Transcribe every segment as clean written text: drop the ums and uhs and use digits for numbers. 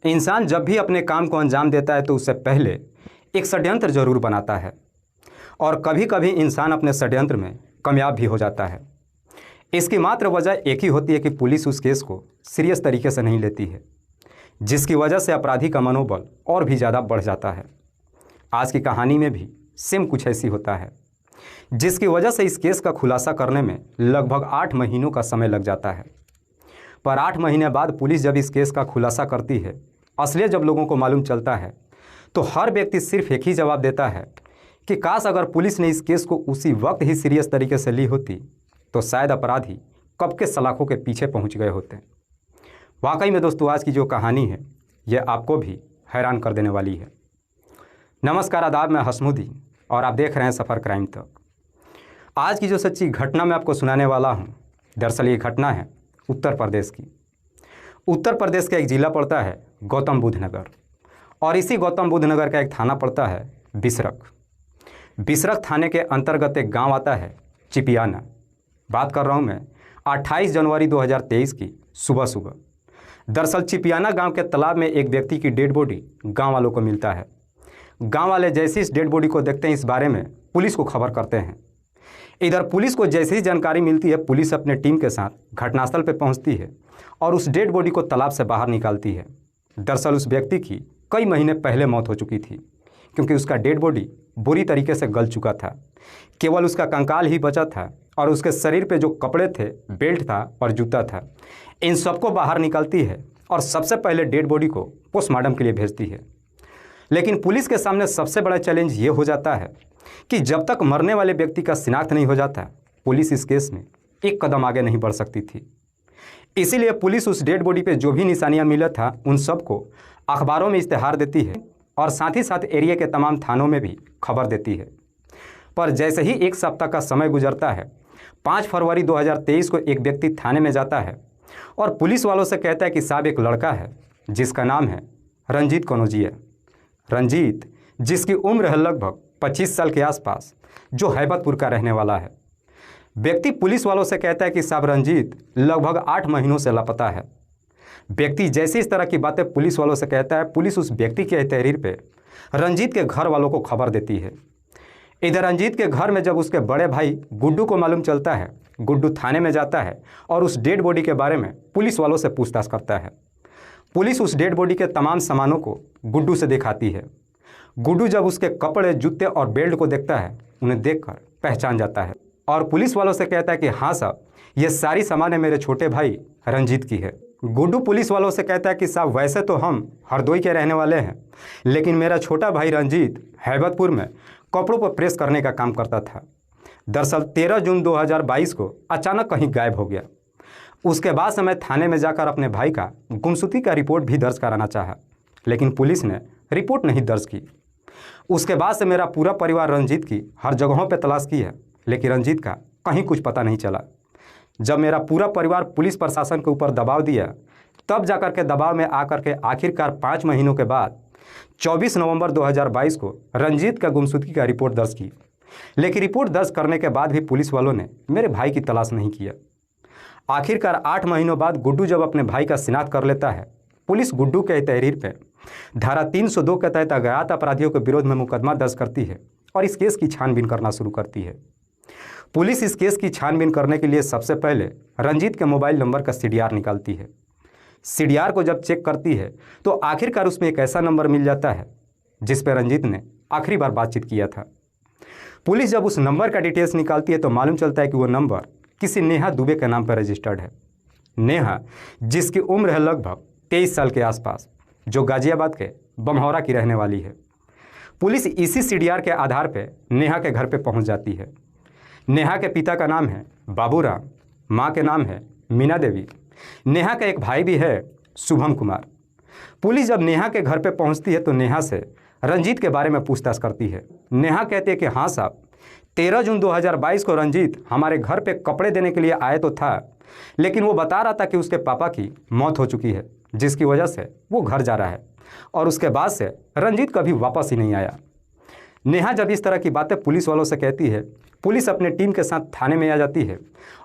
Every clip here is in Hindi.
इंसान जब भी अपने काम को अंजाम देता है तो उससे पहले एक षड्यंत्र जरूर बनाता है और कभी कभी इंसान अपने षड्यंत्र में कामयाब भी हो जाता है। इसकी मात्र वजह एक ही होती है कि पुलिस उस केस को सीरियस तरीके से नहीं लेती है, जिसकी वजह से अपराधी का मनोबल और भी ज़्यादा बढ़ जाता है। आज की कहानी में भी सेम कुछ ऐसी होता है, जिसकी वजह से इस केस का खुलासा करने में लगभग 8 महीनों का समय लग जाता है। पर 8 महीने बाद पुलिस जब इस केस का खुलासा करती है, असलियत जब लोगों को मालूम चलता है, तो हर व्यक्ति सिर्फ एक ही जवाब देता है कि काश अगर पुलिस ने इस केस को उसी वक्त ही सीरियस तरीके से ली होती तो शायद अपराधी कब के सलाखों के पीछे पहुंच गए होते। वाकई में दोस्तों, आज की जो कहानी है यह आपको भी हैरान कर देने वाली है। नमस्कार, आदाब, मैं हसमुद्दीन और आप देख रहे हैं सफ़र क्राइम तक। आज की जो सच्ची घटना मैं आपको सुनाने वाला हूं, दरअसल ये घटना है उत्तर प्रदेश की। उत्तर प्रदेश का एक ज़िला पड़ता है गौतम बुद्ध नगर और इसी गौतम बुद्ध नगर का एक थाना पड़ता है बिसरख। बिसरख थाने के अंतर्गत एक गांव आता है चिपियाना। बात कर रहा हूं मैं 28 जनवरी 2023 की सुबह सुबह। दरअसल चिपियाना गांव के तालाब में एक व्यक्ति की डेड बॉडी गांव वालों को मिलता है। गांव वाले जैसे इस डेड बॉडी को देखते हैं, इस बारे में पुलिस को खबर करते हैं। इधर पुलिस को जैसे ही जानकारी मिलती है, पुलिस अपने टीम के साथ घटनास्थल पर पहुंचती है और उस डेड बॉडी को तालाब से बाहर निकालती है। दरअसल उस व्यक्ति की कई महीने पहले मौत हो चुकी थी, क्योंकि उसका डेड बॉडी बुरी तरीके से गल चुका था। केवल उसका कंकाल ही बचा था और उसके शरीर पे जो कपड़े थे, बेल्ट था और जूता था, इन सबको बाहर निकालती है और सबसे पहले डेड बॉडी को पोस्टमार्टम के लिए भेजती है। लेकिन पुलिस के सामने सबसे बड़ा चैलेंज ये हो जाता है कि जब तक मरने वाले व्यक्ति का शिनाख्त नहीं हो जाता, पुलिस इस केस में एक कदम आगे नहीं बढ़ सकती थी। इसीलिए पुलिस उस डेड बॉडी पे जो भी निशानियां मिला था उन सबको अखबारों में इश्तेहार देती है और साथ ही साथ एरिया के तमाम थानों में भी खबर देती है। पर जैसे ही एक सप्ताह का समय गुजरता है, 5 फरवरी 2023 को एक व्यक्ति थाने में जाता है और पुलिस वालों से कहता है कि साहब, एक लड़का है जिसका नाम है रंजीत कनौजिया। रंजीत, जिसकी उम्र है लगभग 25 साल के आसपास, जो हैबतपुर का रहने वाला है। व्यक्ति पुलिस वालों से कहता है कि साहब, रंजीत लगभग 8 महीनों से लापता है। व्यक्ति जैसे इस तरह की बातें पुलिस वालों से कहता है, पुलिस उस व्यक्ति के तहरीर पे रंजीत के घर वालों को खबर देती है। इधर रंजीत के घर में जब उसके बड़े भाई गुड्डू को मालूम चलता है, गुड्डू थाने में जाता है और उस डेड बॉडी के बारे में पुलिस वालों से पूछताछ करता है। पुलिस उस डेड बॉडी के तमाम सामानों को गुड्डू से दिखाती है। गुड्डू जब उसके कपड़े, जूते और बेल्ट को देखता है, उन्हें देखकर पहचान जाता है और पुलिस वालों से कहता है कि हाँ साहब, ये सारी सामानें मेरे छोटे भाई रंजीत की है। गुड्डू पुलिस वालों से कहता है कि साहब, वैसे तो हम हरदोई के रहने वाले हैं, लेकिन मेरा छोटा भाई रंजीत हैबतपुर में कपड़ों पर प्रेस करने का काम करता था। दरअसल 13 जून 2022 को अचानक कहीं गायब हो गया। उसके बाद से मैं थाने में जाकर अपने भाई का गुमशुदगी का रिपोर्ट भी दर्ज कराना चाहा, लेकिन पुलिस ने रिपोर्ट नहीं दर्ज की। उसके बाद से मेरा पूरा परिवार रंजीत की हर जगहों पर तलाश की है, लेकिन रंजीत का कहीं कुछ पता नहीं चला। जब मेरा पूरा परिवार पुलिस प्रशासन के ऊपर दबाव दिया, तब जाकर के दबाव में आकर के आखिरकार 5 महीनों के बाद 24 नवंबर 2022 को रंजीत का गुमशुदगी का रिपोर्ट दर्ज की। लेकिन रिपोर्ट दर्ज करने के बाद भी पुलिस वालों ने मेरे भाई की तलाश नहीं किया। आखिरकार 8 महीनों बाद गुड्डू जब अपने भाई का शिनाख्त कर लेता है, पुलिस गुड्डू के तहरीर पर धारा 302 के तहत अज्ञात अपराधियों के विरोध में मुकदमा दर्ज करती है और इस केस की छानबीन करना शुरू करती है। पुलिस इस केस की छानबीन करने के लिए सबसे पहले रंजीत के मोबाइल नंबर का सीडीआर निकालती है। सीडीआर को जब चेक करती है तो आखिरकार उसमें एक ऐसा नंबर मिल जाता है जिस पर रंजीत ने आखिरी बार बातचीत किया था। पुलिस जब उस नंबर का डिटेल्स निकालती है तो मालूम चलता है कि वो नंबर किसी नेहा दुबे के नाम पर रजिस्टर्ड है। नेहा, जिसकी उम्र है लगभग 23 साल के आसपास, जो गाजियाबाद के बमहौरा की रहने वाली है। पुलिस इसी सीडीआर के आधार पर नेहा के घर पर पहुँच जाती है। नेहा के पिता का नाम है बाबूराम, माँ के नाम है मीना देवी। नेहा का एक भाई भी है, शुभम कुमार। पुलिस जब नेहा के घर पर पहुंचती है तो नेहा से रंजीत के बारे में पूछताछ करती है। नेहा कहती है कि हाँ साहब, 13 जून 2022 को रंजीत हमारे घर पे कपड़े देने के लिए आए तो था, लेकिन वो बता रहा था कि उसके पापा की मौत हो चुकी है, जिसकी वजह से वो घर जा रहा है और उसके बाद से रंजीत कभी वापस ही नहीं आया। नेहा जब इस तरह की बातें पुलिस वालों से कहती है, पुलिस अपने टीम के साथ थाने में आ जाती है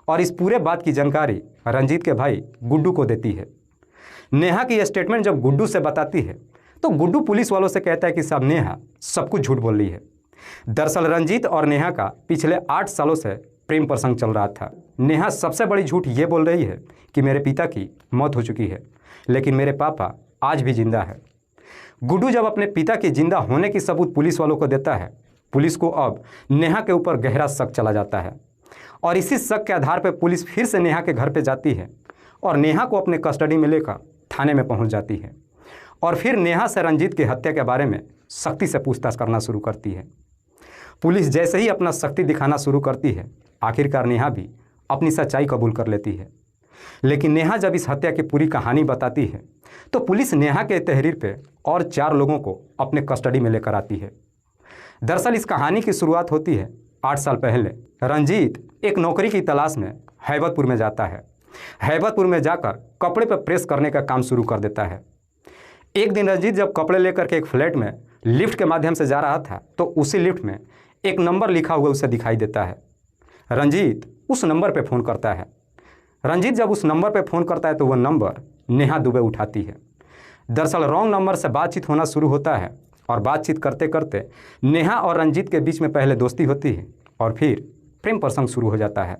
और इस पूरे बात की जानकारी रंजीत के भाई गुड्डू को देती है। नेहा की स्टेटमेंट जब गुड्डू से बताती है तो गुड्डू पुलिस वालों से कहता है कि साहब नेहा सब कुछ झूठ बोल रही है। दरअसल रंजीत और नेहा का पिछले 8 सालों से प्रेम प्रसंग चल रहा था। नेहा सबसे बड़ी झूठ ये बोल रही है कि मेरे पिता की मौत हो चुकी है, लेकिन मेरे पापा आज भी जिंदा है। गुड्डू जब अपने पिता के जिंदा होने की सबूत पुलिस वालों को देता है, पुलिस को अब नेहा के ऊपर गहरा शक चला जाता है और इसी शक के आधार पर पुलिस फिर से नेहा के घर पर जाती है और नेहा को अपने कस्टडी में लेकर थाने में पहुंच जाती है और फिर नेहा से रंजीत की हत्या के बारे में सख्ती से पूछताछ करना शुरू करती है। पुलिस जैसे ही अपना शक्ति दिखाना शुरू करती है, आखिरकार नेहा भी अपनी सच्चाई कबूल कर लेती है। लेकिन नेहा जब इस हत्या की पूरी कहानी बताती है तो पुलिस नेहा के तहरीर पे और 4 लोगों को अपने कस्टडी में लेकर आती है। दरअसल इस कहानी की शुरुआत होती है 8 साल पहले। रंजीत एक नौकरी की तलाश में हैबतपुर में जाता है। हैबतपुर में जाकर कपड़े पर प्रेस करने का काम शुरू कर देता है। एक दिन रंजीत जब कपड़े लेकर के एक फ्लैट में लिफ्ट के माध्यम से जा रहा था तो उसी लिफ्ट में एक नंबर लिखा हुआ उसे दिखाई देता है। रंजीत उस नंबर पर फ़ोन करता है। रंजीत जब उस नंबर पर फ़ोन करता है तो वह नंबर नेहा दुबे उठाती है। दरअसल रॉन्ग नंबर से बातचीत होना शुरू होता है और बातचीत करते करते नेहा और रंजीत के बीच में पहले दोस्ती होती है और फिर प्रेम प्रसंग शुरू हो जाता है।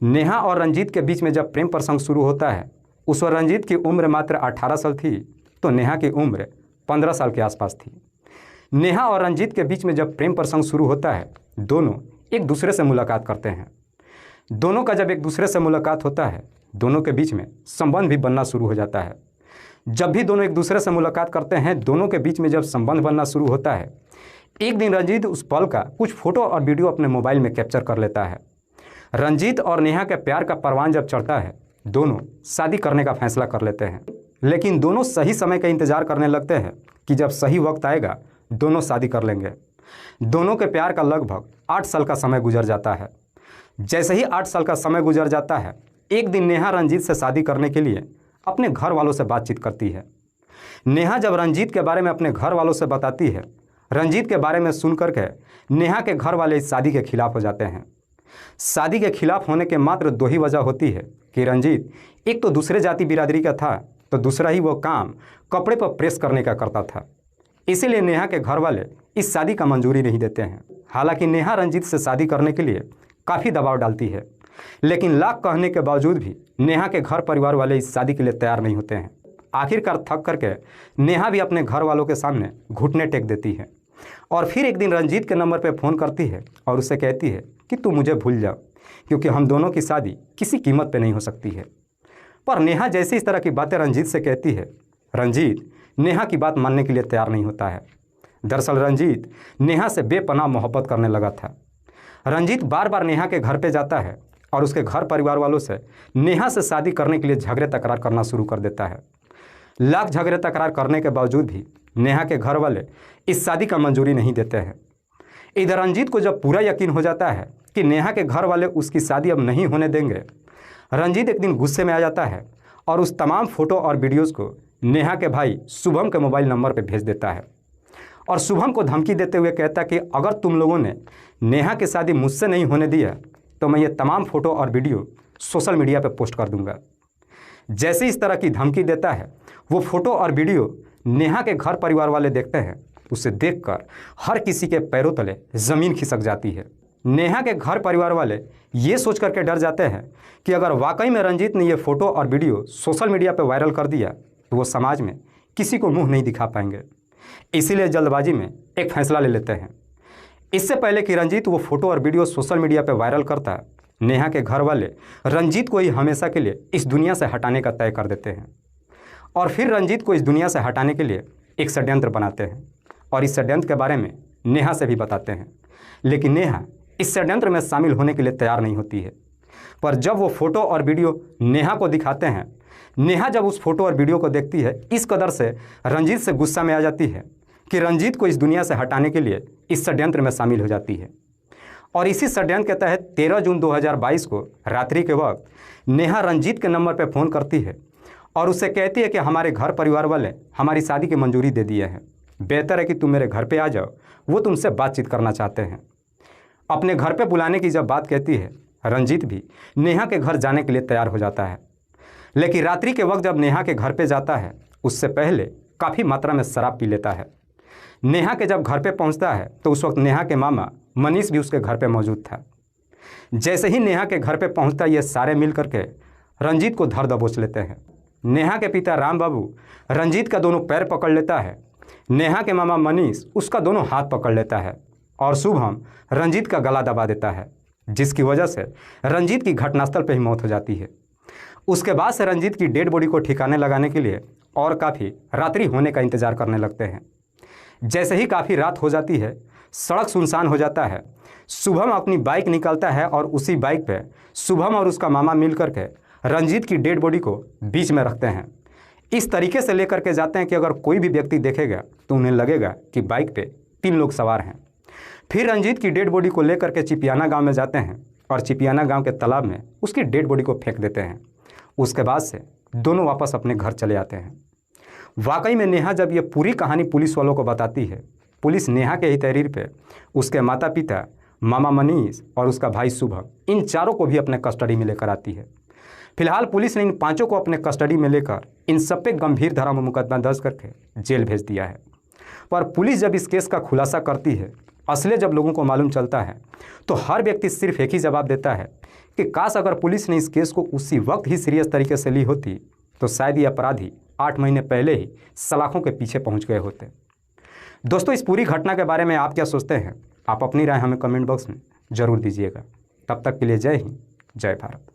नेहा और रंजीत के बीच में जब प्रेम प्रसंग शुरू होता है, उस वक्त रंजीत की उम्र मात्र 18 साल थी तो नेहा की उम्र 15 साल के आसपास थी। नेहा और रंजीत के बीच में जब प्रेम प्रसंग शुरू होता है, दोनों एक दूसरे से मुलाकात करते हैं। दोनों का जब एक दूसरे से मुलाकात होता है, दोनों के बीच में संबंध भी बनना शुरू हो जाता है। जब भी दोनों एक दूसरे से मुलाकात करते हैं, दोनों के बीच में जब संबंध बनना शुरू होता है, एक दिन रंजीत उस पल का कुछ फोटो और वीडियो अपने मोबाइल में कैप्चर कर लेता है। रंजीत और नेहा के प्यार का परवान जब चढ़ता है, दोनों शादी करने का फैसला कर लेते हैं। लेकिन दोनों सही समय का इंतजार करने लगते हैं कि जब सही वक्त आएगा दोनों शादी कर लेंगे। दोनों के प्यार का लगभग 8 साल का समय गुजर जाता है। जैसे ही 8 साल का समय गुजर जाता है, एक दिन नेहा रंजीत से शादी करने के लिए अपने घर वालों से बातचीत करती है। नेहा जब रंजीत के बारे में अपने घर वालों से बताती है, रंजीत के बारे में सुन करके नेहा के घर वाले इस शादी के खिलाफ हो जाते हैं। शादी के खिलाफ होने के मात्र 2 ही वजह होती है कि रंजीत एक तो दूसरे जाति बिरादरी का था, तो दूसरा ही वो काम कपड़े पर प्रेस करने का करता था। इसीलिए नेहा के घर वाले इस शादी का मंजूरी नहीं देते हैं। हालांकि नेहा रंजीत से शादी करने के लिए काफ़ी दबाव डालती है, लेकिन लाख कहने के बावजूद भी नेहा के घर परिवार वाले इस शादी के लिए तैयार नहीं होते हैं। आखिरकार थक करके नेहा भी अपने घर वालों के सामने घुटने टेक देती है और फिर एक दिन रंजीत के नंबर पर फ़ोन करती है और उससे कहती है कि तू मुझे भूल जा, क्योंकि हम दोनों की शादी किसी कीमत पे नहीं हो सकती है। पर नेहा जैसे इस तरह की बातें रंजीत से कहती है, रंजीत नेहा की बात मानने के लिए तैयार नहीं होता है। दरअसल रंजीत नेहा से बेपनाह मोहब्बत करने लगा था। रंजीत बार बार नेहा के घर पे जाता है और उसके घर परिवार वालों से नेहा से शादी करने के लिए झगड़े तकरार करना शुरू कर देता है। लाख झगड़े तकरार करने के बावजूद भी नेहा के घर वाले इस शादी का मंजूरी नहीं देते हैं। इधर रंजीत को जब पूरा यकीन हो जाता है कि नेहा के घर वाले उसकी शादी अब नहीं होने देंगे, रंजीत एक दिन गुस्से में आ जाता है और उस तमाम फ़ोटो और वीडियोज़ को नेहा के भाई शुभम के मोबाइल नंबर पर भेज देता है और शुभम को धमकी देते हुए कहता है कि अगर तुम लोगों ने नेहा की शादी मुझसे नहीं होने दिया तो मैं ये तमाम फ़ोटो और वीडियो सोशल मीडिया पर पोस्ट कर दूंगा। जैसे इस तरह की धमकी देता है, वो फ़ोटो और वीडियो नेहा के घर परिवार वाले देखते हैं। उसे देखकर हर किसी के पैरों तले ज़मीन खिसक जाती है। नेहा के घर परिवार वाले ये सोच करके डर जाते हैं कि अगर वाकई में रंजीत ने ये फ़ोटो और वीडियो सोशल मीडिया पर वायरल कर दिया तो वो समाज में किसी को मुंह नहीं दिखा पाएंगे। इसीलिए जल्दबाजी में एक फ़ैसला ले लेते हैं। इससे पहले कि रंजीत वो फ़ोटो और वीडियो सोशल मीडिया पर वायरल करता, नेहा के घर वाले रंजीत को ही हमेशा के लिए इस दुनिया से हटाने का तय कर देते हैं और फिर रंजीत को इस दुनिया से हटाने के लिए एक षड्यंत्र बनाते हैं और इस षड्यंत्र के बारे में नेहा से भी बताते हैं। लेकिन नेहा इस षड्यंत्र में शामिल होने के लिए तैयार नहीं होती है। पर जब वो फ़ोटो और वीडियो नेहा को दिखाते हैं, नेहा जब उस फ़ोटो और वीडियो को देखती है, इस कदर से रंजीत से गुस्सा में आ जाती है कि रंजीत को इस दुनिया से हटाने के लिए इस षड्यंत्र में शामिल हो जाती है। और इसी षड्यंत्र के तहत 13 जून 2022 को रात्रि के वक्त नेहा रंजीत के नंबर पर फ़ोन करती है और उससे कहती है कि हमारे घर परिवार वाले हमारी शादी की मंजूरी दे दिए हैं, बेहतर है कि तुम मेरे घर पे आ जाओ, वो तुमसे बातचीत करना चाहते हैं। अपने घर पे बुलाने की जब बात कहती है, रंजीत भी नेहा के घर जाने के लिए तैयार हो जाता है। लेकिन रात्रि के वक्त जब नेहा के घर पे जाता है उससे पहले काफ़ी मात्रा में शराब पी लेता है। नेहा के जब घर पे पहुंचता है तो उस वक्त नेहा के मामा मनीष भी उसके घर पे मौजूद था। जैसे ही नेहा के घर पे पहुंचता ये सारे मिल करके रंजीत को धर दबोच लेते हैं। नेहा के पिता राम बाबू रंजीत का दोनों पैर पकड़ लेता है। नेहा के मामा मनीष उसका दोनों हाथ पकड़ लेता है और शुभम रंजीत का गला दबा देता है, जिसकी वजह से रंजीत की घटनास्थल पर ही मौत हो जाती है। उसके बाद से रंजीत की डेड बॉडी को ठिकाने लगाने के लिए और काफ़ी रात्रि होने का इंतज़ार करने लगते हैं। जैसे ही काफ़ी रात हो जाती है, सड़क सुनसान हो जाता है। शुभम अपनी बाइक निकालता है और उसी बाइक पे शुभम और उसका मामा मिल करके रंजीत की डेड बॉडी को बीच में रखते हैं। इस तरीके से लेकर के जाते हैं कि अगर कोई भी व्यक्ति देखेगा तो उन्हें लगेगा कि बाइक पे 3 लोग सवार हैं। फिर रंजीत की डेड बॉडी को लेकर के चिपियाना गांव में जाते हैं और चिपियाना गांव के तालाब में उसकी डेड बॉडी को फेंक देते हैं। उसके बाद से दोनों वापस अपने घर चले आते हैं। वाकई में नेहा जब ये पूरी कहानी पुलिस वालों को बताती है, पुलिस नेहा के ही तहरीर पे उसके माता पिता, मामा मनीष और उसका भाई शुभम, इन चारों को भी अपने कस्टडी में लेकर आती है। फिलहाल पुलिस ने इन 5 को अपने कस्टडी में लेकर इन सब पे गंभीर धारा में मुकदमा दर्ज करके जेल भेज दिया है। पर पुलिस जब इस केस का खुलासा करती है, असलियत जब लोगों को मालूम चलता है, तो हर व्यक्ति सिर्फ एक ही जवाब देता है कि काश अगर पुलिस ने इस केस को उसी वक्त ही सीरियस तरीके से ली होती तो शायद ये अपराधी 8 महीने पहले ही सलाखों के पीछे पहुंच गए होते। दोस्तों, इस पूरी घटना के बारे में आप क्या सोचते हैं? आप अपनी राय हमें कमेंट बॉक्स में ज़रूर दीजिएगा। तब तक के लिए जय हिंद, जय भारत।